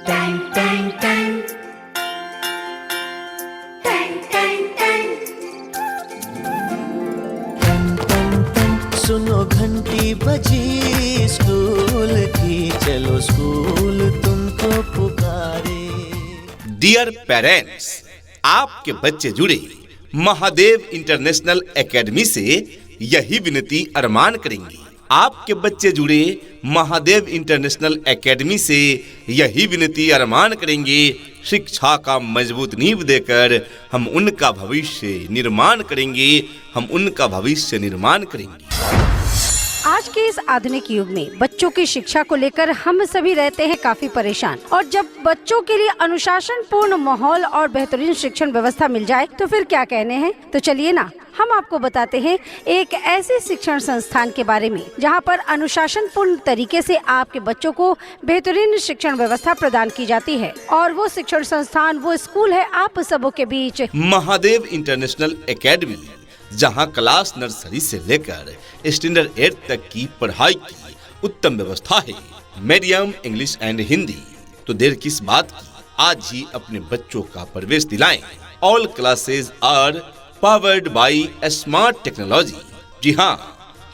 Tang Tang Tang Tang Tang Tang सुनो घंटी बजी स्कूल की, चलो स्कूल तुमको पुकारे। डियर पेरेंट्स, आपके बच्चे जुड़े महादेव इंटरनेशनल एकेडमी से यही विनती अरमान करेंगे। आपके बच्चे जुड़े महादेव इंटरनेशनल एकेडमी से यही विनती अरमान करेंगे, शिक्षा का मजबूत नींव देकर हम उनका भविष्य निर्माण करेंगे, हम उनका भविष्य निर्माण करेंगे। आज के इस आधुनिक युग में बच्चों की शिक्षा को लेकर हम सभी रहते हैं काफी परेशान, और जब बच्चों के लिए अनुशासन पूर्ण माहौल और बेहतरीन शिक्षण व्यवस्था मिल जाए तो फिर क्या कहने हैं। तो चलिए ना, हम आपको बताते हैं एक ऐसे शिक्षण संस्थान के बारे में जहां पर अनुशासन पूर्ण तरीके से आपके बच्चों को बेहतरीन शिक्षण व्यवस्था प्रदान की जाती है। और वो शिक्षण संस्थान, वो स्कूल है आप सबों के बीच महादेव इंटरनेशनल एकेडमी, जहां क्लास नर्सरी से लेकर स्टैंडर्ड 8 तक की पढ़ाई की उत्तम व्यवस्था है। Medium English and Hindi. तो देर किस बात की, आज ही अपने बच्चों का प्रवेश दिलाएं। All classes are powered by smart technology. जी हाँ,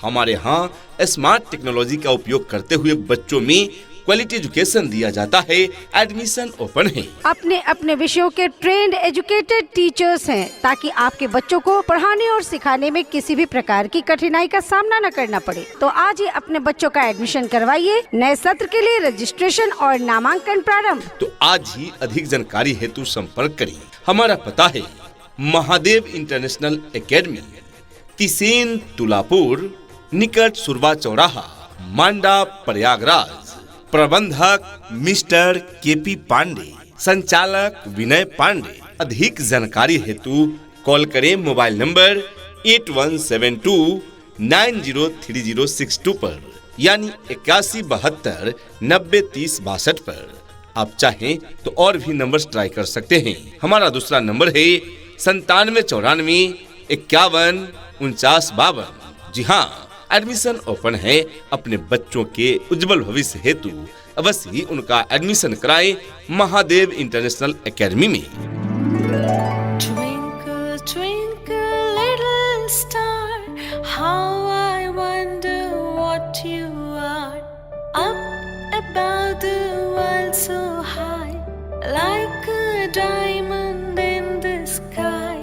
हमारे यहाँ स्मार्ट टेक्नोलॉजी का उपयोग करते हुए बच्चों में क्वालिटी एजुकेशन दिया जाता है। एडमिशन ओपन है। अपने अपने विषयों के ट्रेंड एजुकेटेड टीचर्स हैं, ताकि आपके बच्चों को पढ़ाने और सिखाने में किसी भी प्रकार की कठिनाई का सामना न करना पड़े। तो आज ही अपने बच्चों का एडमिशन करवाइए। नए सत्र के लिए रजिस्ट्रेशन और नामांकन प्रारंभ। तो आज ही अधिक जानकारी हेतु संपर्क करिए। हमारा पता है महादेव इंटरनेशनल एकेडमी, तिसेन तुलापुर, निकट सुरवा चौराहा, मांडा, प्रयागराज। प्रबंधक मिस्टर केपी पांडे, संचालक विनय पांडे। अधिक जानकारी हेतु कॉल करें मोबाइल नंबर 8172903062 पर, यानी 8172903062 पर। आप चाहें तो और भी नंबर ट्राई कर सकते हैं। हमारा दूसरा नंबर है 9794514952। जी हाँ, एडमिशन ओपन है। अपने बच्चों के उज्जवल भविष्य हेतु अवश्य ही उनका एडमिशन कराएं महादेव इंटरनेशनल एकेडमी में। Twinkle, twinkle, little star, how I wonder what you are. Up above the world so high, like a diamond in the sky.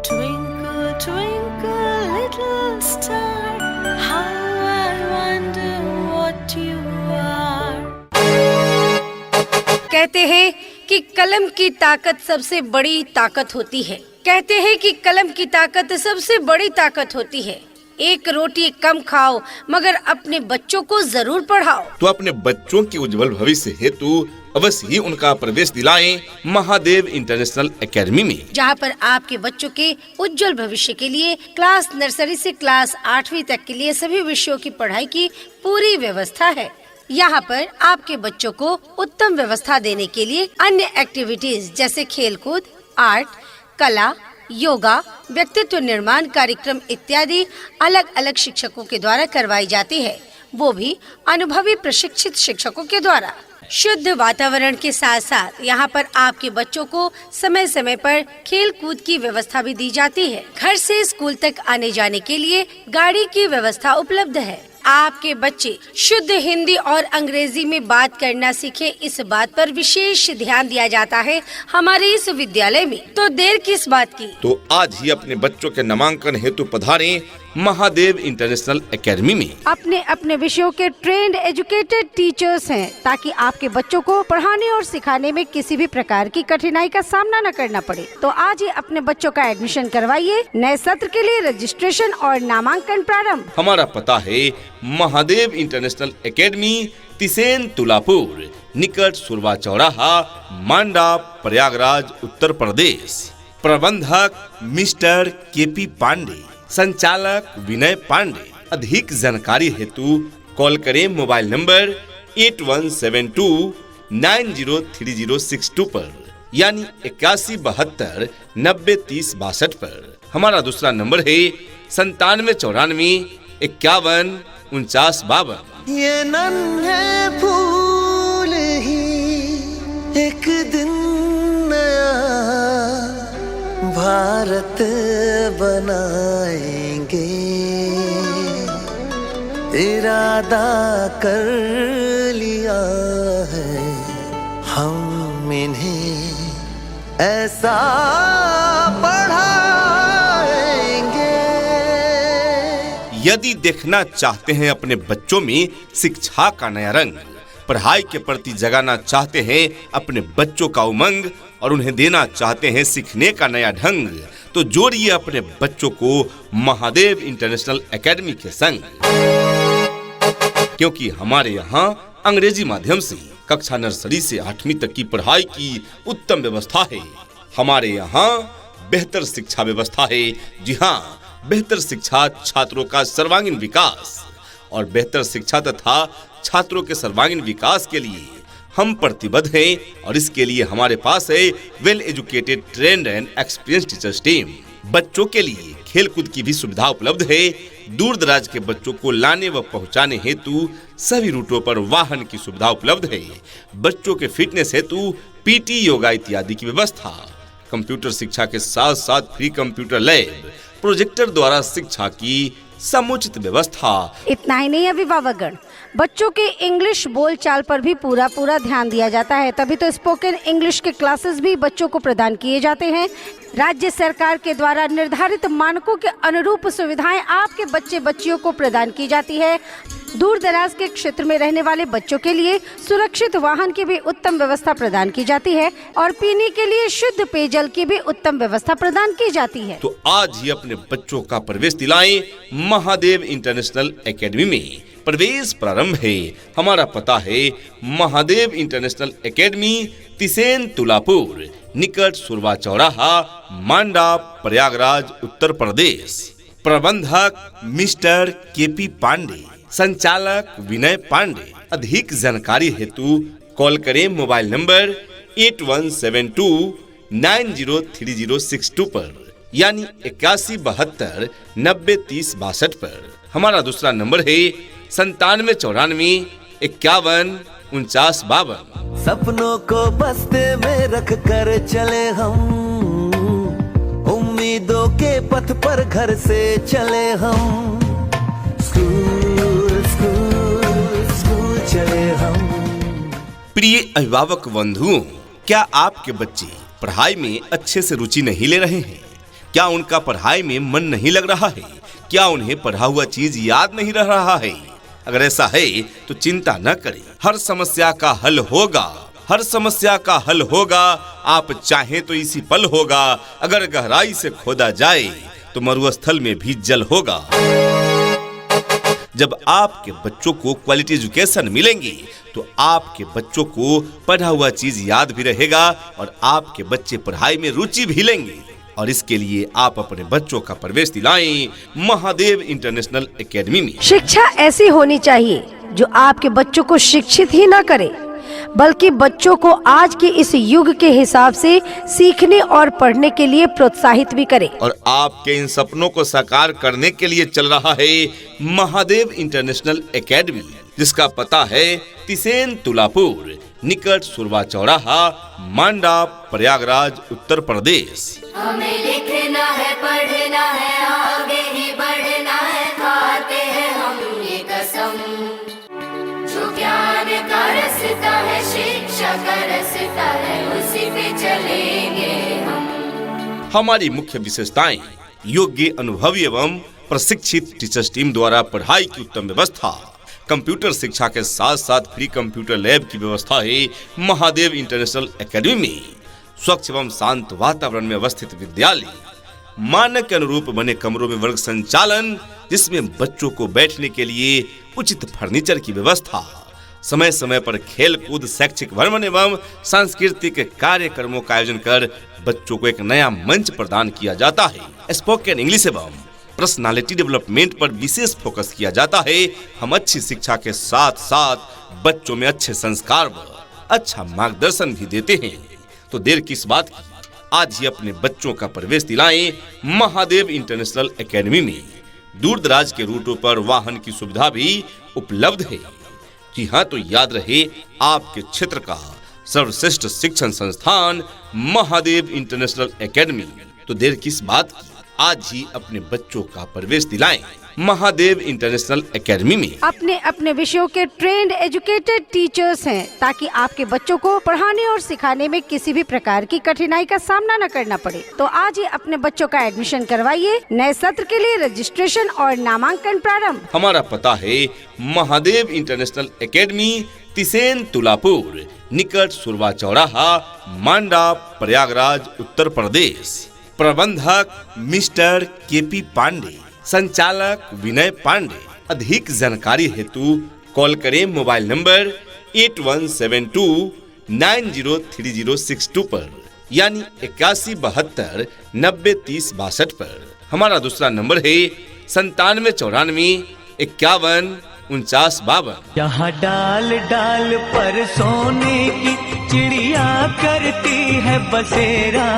Twinkle, twinkle, little star, how I wonder what you are. कहते हैं कि कलम की ताकत सबसे बड़ी ताकत होती है। कहते हैं कि कलम की ताकत सबसे बड़ी ताकत होती है। एक रोटी कम खाओ, मगर अपने बच्चों को जरूर पढ़ाओ। तो अपने बच्चों के उज्जवल भविष्य हेतु अवश्य ही उनका प्रवेश दिलाएं महादेव इंटरनेशनल एकेडमी में, जहां पर आपके बच्चों के उज्जवल भविष्य के लिए क्लास नर्सरी से क्लास 8वीं तक के लिए सभी विषयों की पढ़ाई की पूरी व्यवस्था है। यहाँ पर आपके बच्चों को उत्तम व्यवस्था देने के लिए अन्य एक्टिविटीज जैसे खेलकूद, आर्ट, कला, योगा, व्यक्तित्व निर्माण कार्यक्रम इत्यादि अलग अलग शिक्षकों के द्वारा करवाई जाती है, वो भी अनुभवी प्रशिक्षित शिक्षकों के द्वारा। शुद्ध वातावरण के साथ साथ यहाँ पर आपके बच्चों को समय समय पर खेल कूद की व्यवस्था भी दी जाती है। घर से स्कूल तक आने जाने के लिए गाड़ी की व्यवस्था उपलब्ध है। आपके बच्चे शुद्ध हिंदी और अंग्रेजी में बात करना सीखे, इस बात पर विशेष ध्यान दिया जाता है हमारे इस विद्यालय में। तो देर किस बात की, तो आज ही अपने बच्चों के नामांकन हेतु पधारें महादेव इंटरनेशनल एकेडमी में। अपने अपने विषयों के ट्रेंड एजुकेटेड टीचर्स हैं, ताकि आपके बच्चों को पढ़ाने और सिखाने में किसी भी प्रकार की कठिनाई का सामना न करना पड़े। तो आज ही अपने बच्चों का एडमिशन करवाइए। नए सत्र के लिए रजिस्ट्रेशन और नामांकन प्रारंभ। हमारा पता है महादेव इंटरनेशनल एकेडमी, तिसेन तुलापुर, निकट सुरवा चौराहा, मांडा, प्रयागराज, उत्तर प्रदेश। प्रबंधक मिस्टर केपी पांडे, संचालक विनय पांडे। अधिक जानकारी हेतु कॉल करें मोबाइल नंबर 8172903062 पर, यानी 8172903062 पर। हमारा दूसरा नंबर है 9794514952। ये नन्हे फूल ही बनाएंगे, इरादा कर लिया है हम इन्हें ऐसा पढ़ाएंगे। यदि देखना चाहते हैं अपने बच्चों में शिक्षा का नया रंग, पढ़ाई के प्रति जगाना चाहते हैं अपने बच्चों का उमंग और उन्हें देना चाहते हैं सीखने का नया ढंग, तो जोड़िए अपने बच्चों को महादेव इंटरनेशनल एकेडमी के संग। क्योंकि हमारे यहाँ अंग्रेजी माध्यम से कक्षा नर्सरी से 8वीं तक की पढ़ाई की उत्तम व्यवस्था है। हमारे यहाँ बेहतर शिक्षा व्यवस्था है। जी हाँ, बेहतर शिक्षा छात्रों का सर्वांगीण विकास, और बेहतर शिक्षा तथा छात्रों के सर्वांगीण विकास के लिए हम प्रतिबद्ध हैं। और इसके लिए हमारे पास है well educated, trained and experienced teachers team. बच्चों के लिए खेलकूद की भी सुविधा उपलब्ध है। दूर दराज के बच्चों को लाने व पहुंचाने हेतु सभी रूटों पर वाहन की सुविधा उपलब्ध है। बच्चों के फिटनेस हेतु पीटी, योगा इत्यादि की व्यवस्था। कंप्यूटर शिक्षा के साथ साथ फ्री कंप्यूटर लैब, प्रोजेक्टर द्वारा शिक्षा की समुचित व्यवस्था। इतना ही नहीं अभिभावकगण, बच्चों के इंग्लिश बोलचाल पर भी पूरा ध्यान दिया जाता है। तभी तो स्पोकन इंग्लिश के क्लासेस भी बच्चों को प्रदान किए जाते हैं। राज्य सरकार के द्वारा निर्धारित मानकों के अनुरूप सुविधाएं आपके बच्चे बच्चियों को प्रदान की जाती है। दूर दराज के क्षेत्र में रहने वाले बच्चों के लिए सुरक्षित वाहन की भी उत्तम व्यवस्था प्रदान की जाती है और पीने के लिए शुद्ध पेयजल की भी उत्तम व्यवस्था प्रदान की जाती है। तो आज ही अपने बच्चों का प्रवेश दिलाएं महादेव इंटरनेशनल एकेडमी में। प्रवेश प्रारंभ है। हमारा पता है महादेव इंटरनेशनल एकेडमी, तिसेन तुलापुर, निकट सुरवा चौराहा, मांडा, प्रयागराज, उत्तर प्रदेश। प्रबंधक मिस्टर केपी पांडे, संचालक विनय पांडे। अधिक जानकारी हेतु कॉल करें मोबाइल नंबर 8172903062 पर, यानी 8172903062 पर। हमारा दूसरा नंबर है 9794914952। सपनों को बस्ते में रख कर चले हम, उम्मीदों के पथ पर घर से चले हम। स्कूल चले हम। प्रिय अभिभावक बंधुओं, क्या आपके बच्चे पढ़ाई में अच्छे से रुचि नहीं ले रहे हैं? क्या उनका पढ़ाई में मन नहीं लग रहा है? क्या उन्हें पढ़ा हुआ चीज याद नहीं रह रहा है? अगर ऐसा है तो चिंता न करें, हर समस्या का हल होगा। हर समस्या का हल होगा। आप चाहें तो इसी पल होगा। अगर गहराई से खोदा जाए तो मरुस्थल में भी जल होगा। जब आपके बच्चों को क्वालिटी एजुकेशन मिलेंगी तो आपके बच्चों को पढ़ा हुआ चीज याद भी रहेगा और आपके बच्चे पढ़ाई में रुचि भी लेंगे। और इसके लिए आप अपने बच्चों का प्रवेश दिलाएं महादेव इंटरनेशनल एकेडमी में। शिक्षा ऐसी होनी चाहिए जो आपके बच्चों को शिक्षित ही न करे, बल्कि बच्चों को आज के इस युग के हिसाब से सीखने और पढ़ने के लिए प्रोत्साहित भी करे। और आपके इन सपनों को साकार करने के लिए चल रहा है महादेव इंटरनेशनल एकेडमी, जिसका पता है तिसेन तुलापुर, निकट सुरवा चौराहा, मांडा, प्रयागराज, उत्तर प्रदेश। हमें लिखना है, पढ़ना है, आगे ही बढ़ना है, खाते हैं हम ये कसम। जो ज्ञान का रास्ता है, शिक्षा का रास्ता है, उसी पे चलेंगे हम। हमारी मुख्य विशेषताएं: योग्य, अनुभवी एवं प्रशिक्षित टीचर्स टीम द्वारा पढ़ाई की उत्तम व्यवस्था। कंप्यूटर शिक्षा के साथ साथ फ्री कंप्यूटर लैब की व्यवस्था है महादेव इंटरनेशनल एकेडमी में। स्वच्छ एवं शांत वातावरण में अवस्थित विद्यालय, मानक के अनुरूप बने कमरों में वर्ग संचालन, जिसमें बच्चों को बैठने के लिए उचित फर्नीचर की व्यवस्था। समय समय पर खेल कूद, शैक्षिक भ्रमण एवं सांस्कृतिक कार्यक्रमों का आयोजन कर बच्चों को एक नया मंच प्रदान किया जाता है। स्पोकन इंग्लिश एवं पर्सनालिटी डेवलपमेंट पर विशेष फोकस किया जाता है। हम अच्छी शिक्षा के साथ साथ बच्चों में अच्छे संस्कार व अच्छा मार्गदर्शन भी देते हैं। तो देर किस बात की, आज ही अपने बच्चों का प्रवेश दिलाएं महादेव इंटरनेशनल एकेडमी में। दूर दराज के रूटों पर वाहन की सुविधा भी उपलब्ध है। जी हाँ, तो याद रहे, आपके क्षेत्र का सर्वश्रेष्ठ शिक्षण संस्थान महादेव इंटरनेशनल एकेडमी। तो देर किस बात की, आज ही अपने बच्चों का प्रवेश दिलाएं महादेव इंटरनेशनल एकेडमी में। अपने अपने विषयों के ट्रेंड एजुकेटेड टीचर्स हैं, ताकि आपके बच्चों को पढ़ाने और सिखाने में किसी भी प्रकार की कठिनाई का सामना न करना पड़े। तो आज ही अपने बच्चों का एडमिशन करवाइए। नए सत्र के लिए रजिस्ट्रेशन और नामांकन प्रारंभ। हमारा पता है महादेव इंटरनेशनल एकेडमी, तिसेन तुलापुर, निकट सुरवा चौराहा, मांडा, प्रयागराज, उत्तर प्रदेश। प्रबंधक मिस्टर केपी पांडे, संचालक विनय पांडे। अधिक जानकारी हेतु कॉल करें मोबाइल नंबर 8172903062 पर, यानी 8172903062 पर। हमारा दूसरा नंबर है 9794914952। यहाँ डाल डाल पर सोने की चिड़िया करती है बसेरा,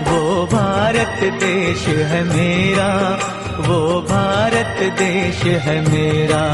वो भारत देश है मेरा, वो भारत देश है मेरा।